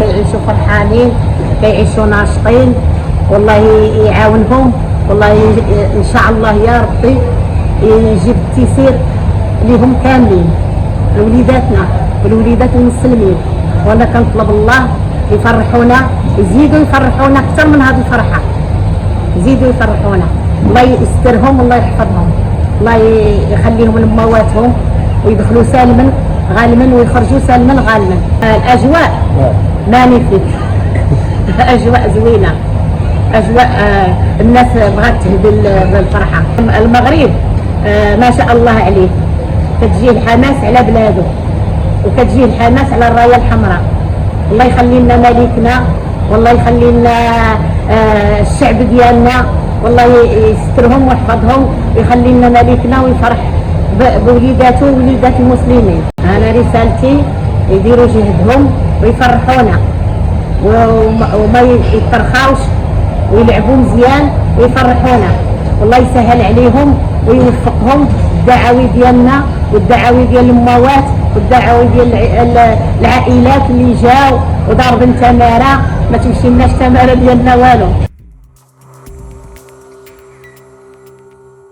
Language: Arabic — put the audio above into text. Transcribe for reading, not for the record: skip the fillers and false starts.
كيعيشوا فرحانين، كيعيشوا ناشطين، والله يعاونهم، والله ان شاء الله يا ربي يجيب التيسير ليهم كاملين، لوليداتنا ولوليدات المسلمين. وانا كنطلب الله يفرحونا، يزيدوا يفرحونا اكثر من هذه الفرحه، يزيدوا يفرحونا، الله يسترهم، الله يحفظهم، الله يخليهم لمواتهم ويدخلوا سالما غانما ويخرجوا سالما غانما. الاجواء مانيفيك، اجواء زوينه، اجواء الناس بغات تهدي بالفرحه. المغرب ما شاء الله عليه، كتجيه الحماس على بلاده، وكتجيه الحماس على الرايه الحمراء. الله يخلي لنا ملكنا، والله يخلي لنا الشعب ديالنا، والله يسترهم ويحفظهم ويخلي لنا ملكنا ويفرح بوليداته ووليدات المسلمين. انا رسالتي يديروا جهدهم ويفرحونا وما يترخاوش ويلعبوا مزيان ويفرحونا، والله يسهل عليهم ويوفقهم. الدعاوي ديالنا والدعاوي ديال الاموات والدعاوي ديال العائلات اللي جاو ودار بن تماره ما تمشي لناش تماره ديالنا والو.